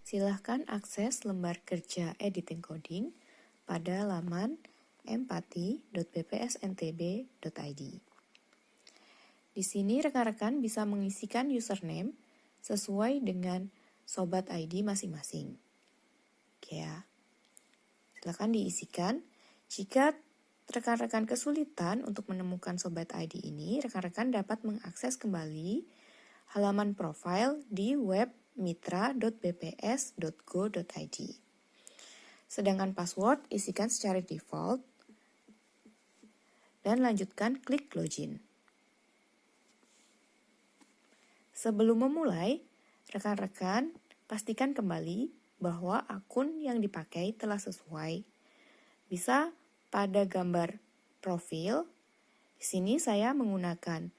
Silahkan akses lembar kerja editing coding pada laman empati.bpsntb.id. Di sini rekan-rekan bisa mengisikan username sesuai dengan sobat ID masing-masing. Oke ya. Silakan diisikan. Jika rekan-rekan kesulitan untuk menemukan sobat ID ini, rekan-rekan dapat mengakses kembali halaman profil di web mitra.bps.go.id. Sedangkan password isikan secara default dan lanjutkan klik login. Sebelum memulai, rekan-rekan pastikan kembali bahwa akun yang dipakai telah sesuai. Bisa pada gambar profil. Di sini saya menggunakan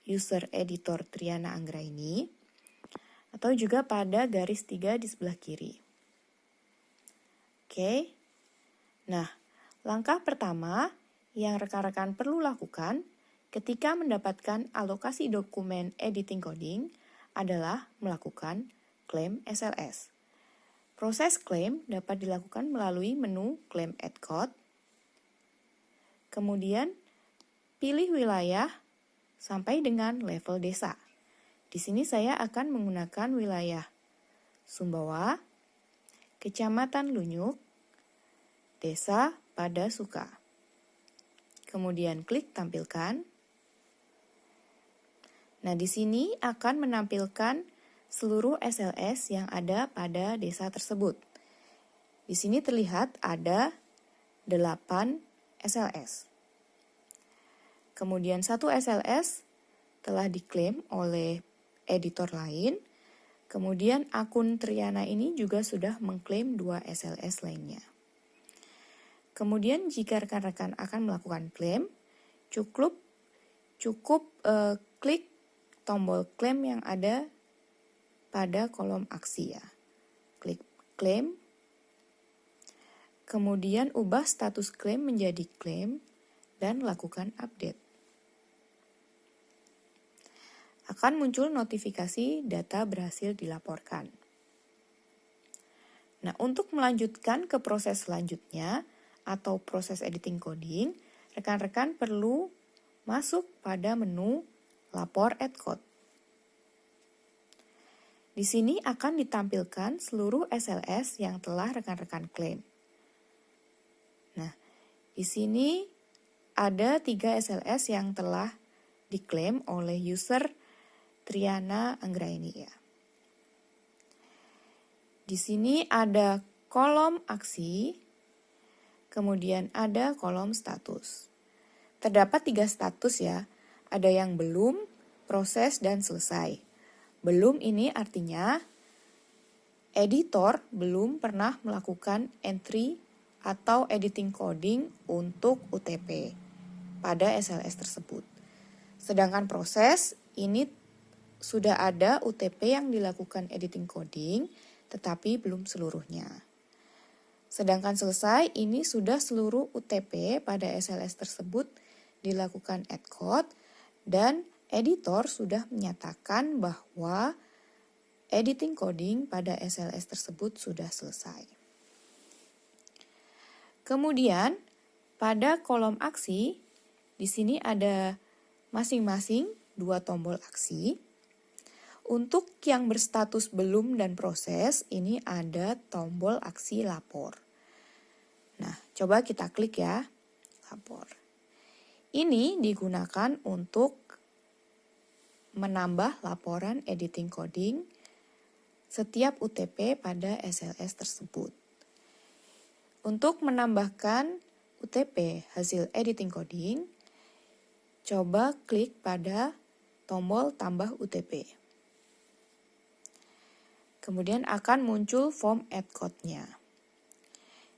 user editor Triana Anggraini atau juga pada garis 3 di sebelah kiri. Oke. Nah, langkah pertama yang rekan-rekan perlu lakukan ketika mendapatkan alokasi dokumen editing coding adalah melakukan klaim SLS. Proses klaim dapat dilakukan melalui menu Claim Add Code. Kemudian pilih wilayah sampai dengan level desa. Di sini saya akan menggunakan wilayah Sumbawa, Kecamatan Lunyuk, Desa Padasuka. Kemudian klik tampilkan. Nah, di sini akan menampilkan seluruh SLS yang ada pada desa tersebut. Di sini terlihat ada 8 SLS. Kemudian 1 SLS telah diklaim oleh editor lain. Kemudian akun Triana ini juga sudah mengklaim 2 SLS lainnya. Kemudian jika rekan-rekan akan melakukan klaim, cukup klik tombol klaim yang ada pada kolom aksi ya. Klik klaim. Kemudian ubah status klaim menjadi klaim dan lakukan update. Akan muncul notifikasi data berhasil dilaporkan. Nah, untuk melanjutkan ke proses selanjutnya atau proses editing coding, rekan-rekan perlu masuk pada menu Lapor Add Code. Di sini akan ditampilkan seluruh SLS yang telah rekan-rekan klaim. Nah, di sini ada 3 SLS yang telah diklaim oleh user Triana Anggraini ya. Di sini ada kolom aksi, kemudian ada kolom status. Terdapat 3 status ya, ada yang belum, proses, dan selesai. Belum ini artinya editor belum pernah melakukan entry atau editing coding untuk UTP pada SLS tersebut. Sedangkan proses ini sudah ada UTP yang dilakukan editing coding, tetapi belum seluruhnya. Sedangkan selesai ini sudah seluruh UTP pada SLS tersebut dilakukan add code dan editor sudah menyatakan bahwa editing coding pada SLS tersebut sudah selesai. Kemudian pada kolom aksi di sini ada masing-masing 2 tombol aksi. Untuk yang berstatus belum dan proses, ini ada tombol aksi lapor. Nah, coba kita klik ya, lapor. Ini digunakan untuk menambah laporan editing coding setiap UTP pada SLS tersebut. Untuk menambahkan UTP hasil editing coding, coba klik pada tombol tambah UTP. Kemudian akan muncul form add code-nya.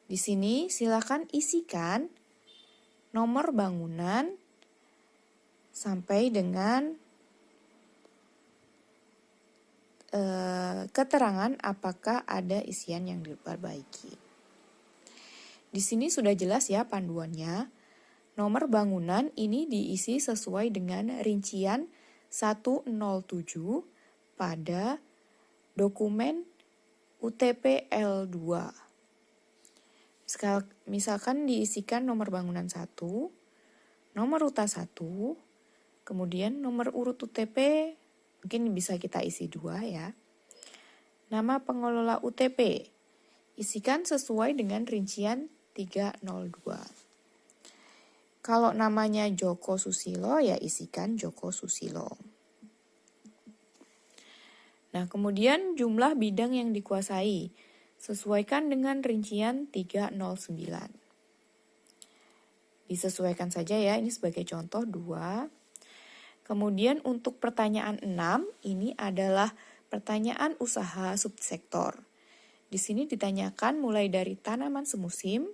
Di sini silakan isikan nomor bangunan sampai dengan keterangan apakah ada isian yang diperbaiki. Di sini sudah jelas ya panduannya. Nomor bangunan ini diisi sesuai dengan rincian 107 pada dokumen UTP L2. Misalkan diisikan nomor bangunan 1, nomor ruta 1, kemudian nomor urut UTP mungkin bisa kita isi 2 ya. Nama pengelola UTP, isikan sesuai dengan rincian 302. Kalau namanya Joko Susilo ya isikan Joko Susilo. Nah, kemudian jumlah bidang yang dikuasai sesuaikan dengan rincian 309. Disesuaikan saja ya, ini sebagai contoh 2. Kemudian untuk pertanyaan 6 ini adalah pertanyaan usaha subsektor. Di sini ditanyakan mulai dari tanaman semusim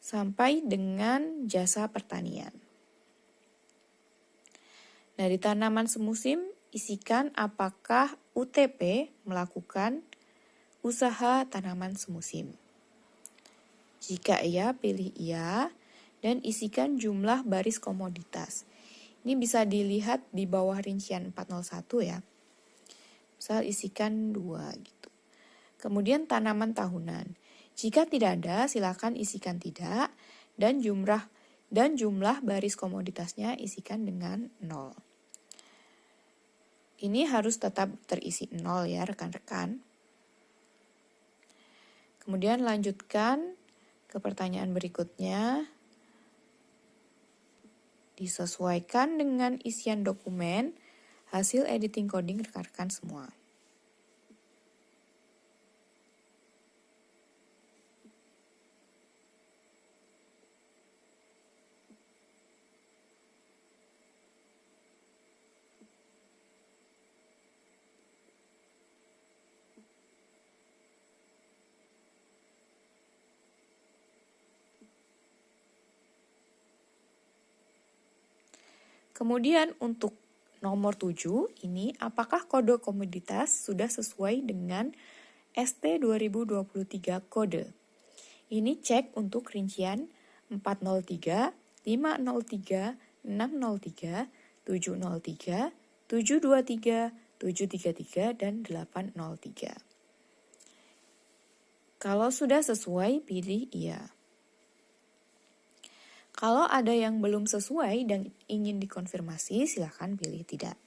sampai dengan jasa pertanian. Nah, di tanaman semusim isikan apakah UTP melakukan usaha tanaman semusim. Jika iya, pilih iya dan isikan jumlah baris komoditas. Ini bisa dilihat di bawah rincian 401 ya. Misal isikan 2 gitu. Kemudian tanaman tahunan. Jika tidak ada, silakan isikan tidak dan jumlah baris komoditasnya isikan dengan 0. Ini harus tetap terisi 0 ya rekan-rekan. Kemudian lanjutkan ke pertanyaan berikutnya. Disesuaikan dengan isian dokumen hasil editing coding rekan-rekan semua. Kemudian untuk nomor 7 ini apakah kode komoditas sudah sesuai dengan ST 2023 kode. Ini cek untuk rincian 403, 503, 603, 703, 723, 733, dan 803. Kalau sudah sesuai, pilih iya. Kalau ada yang belum sesuai dan ingin dikonfirmasi, silakan pilih tidak.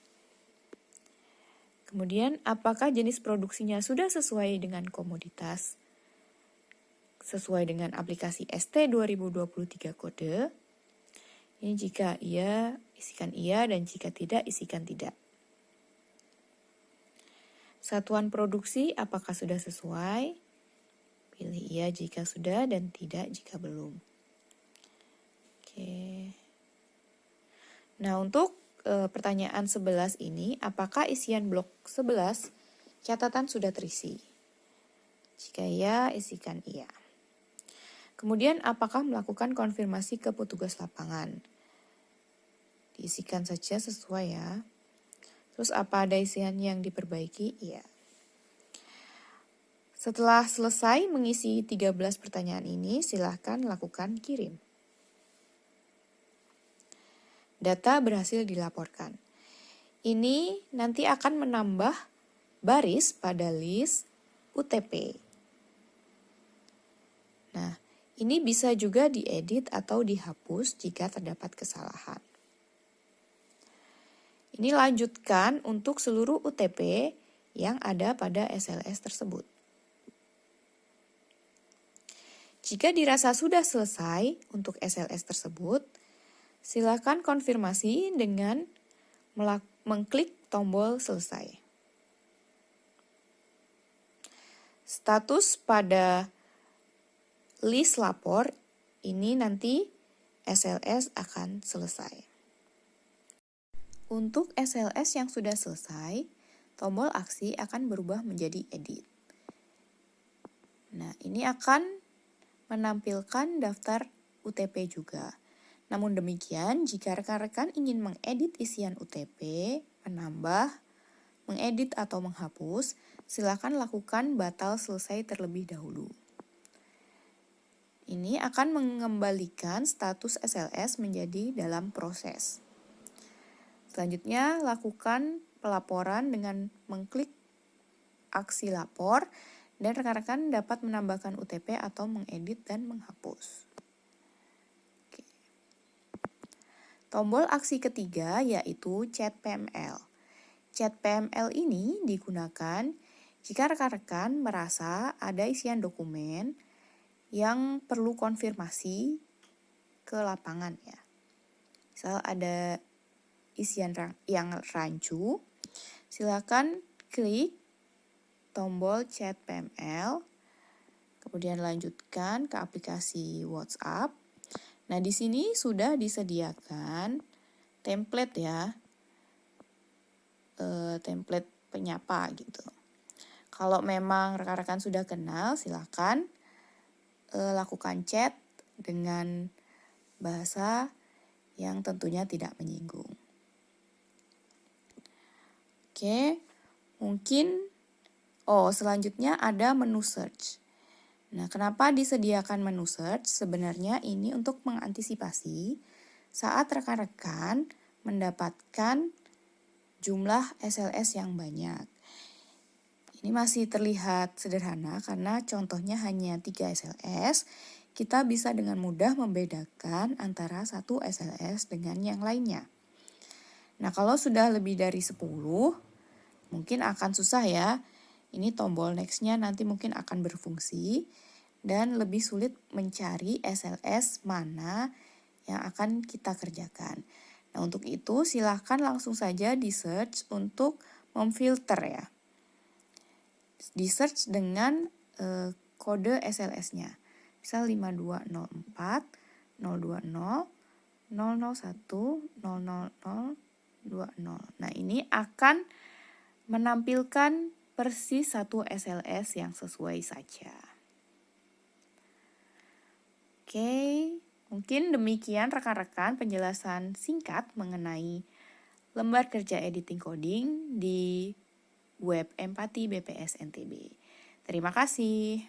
Kemudian, apakah jenis produksinya sudah sesuai dengan komoditas? Sesuai dengan aplikasi ST 2023 kode. Ini jika iya, isikan iya, dan jika tidak, isikan tidak. Satuan produksi, apakah sudah sesuai? Pilih iya jika sudah dan tidak jika belum. Oke. Nah, untuk pertanyaan 11 ini, apakah isian blok 11 catatan sudah terisi? Jika iya, isikan iya. Kemudian, apakah melakukan konfirmasi ke petugas lapangan? Diisikan saja sesuai ya. Terus, apa ada isian yang diperbaiki? Iya. Setelah selesai mengisi 13 pertanyaan ini, silakan lakukan kirim. Data berhasil dilaporkan. Ini nanti akan menambah baris pada list UTP. Nah, ini bisa juga diedit atau dihapus jika terdapat kesalahan. Ini lanjutkan untuk seluruh UTP yang ada pada SLS tersebut. Jika dirasa sudah selesai untuk SLS tersebut, silakan konfirmasi dengan mengklik tombol selesai. Status pada list lapor ini nanti SLS akan selesai. Untuk SLS yang sudah selesai, tombol aksi akan berubah menjadi edit. Nah, ini akan menampilkan daftar UTP juga. Namun demikian, jika rekan-rekan ingin mengedit isian UTP, menambah, mengedit atau menghapus, silakan lakukan batal selesai terlebih dahulu. Ini akan mengembalikan status SLS menjadi dalam proses. Selanjutnya, lakukan pelaporan dengan mengklik aksi lapor Dan rekan-rekan dapat menambahkan UTP atau mengedit dan menghapus. Oke. Tombol aksi ketiga yaitu Chat PML. Chat PML ini digunakan jika rekan-rekan merasa ada isian dokumen yang perlu konfirmasi ke lapangan ya. Misal ada isian yang rancu, silakan klik tombol Chat PML, kemudian lanjutkan ke aplikasi WhatsApp. Nah, di sini sudah disediakan template ya, template penyapa gitu. Kalau memang rekan-rekan sudah kenal, silakan lakukan chat dengan bahasa yang tentunya tidak menyinggung. Oke, mungkin selanjutnya ada menu search. Nah, kenapa disediakan menu search? Sebenarnya ini untuk mengantisipasi saat rekan-rekan mendapatkan jumlah SLS yang banyak. Ini masih terlihat sederhana karena contohnya hanya 3 SLS. Kita bisa dengan mudah membedakan antara satu SLS dengan yang lainnya. Nah, kalau sudah lebih dari 10, mungkin akan susah ya. Ini tombol next-nya nanti mungkin akan berfungsi dan lebih sulit mencari SLS mana yang akan kita kerjakan. Nah, untuk itu silahkan langsung saja di search untuk memfilter ya. Di search dengan kode SLS-nya. Misal 5204 020 001 000 20. Nah, ini akan menampilkan persis satu SLS yang sesuai saja. Oke, mungkin demikian rekan-rekan penjelasan singkat mengenai lembar kerja editing coding di web Empati BPS NTB. Terima kasih.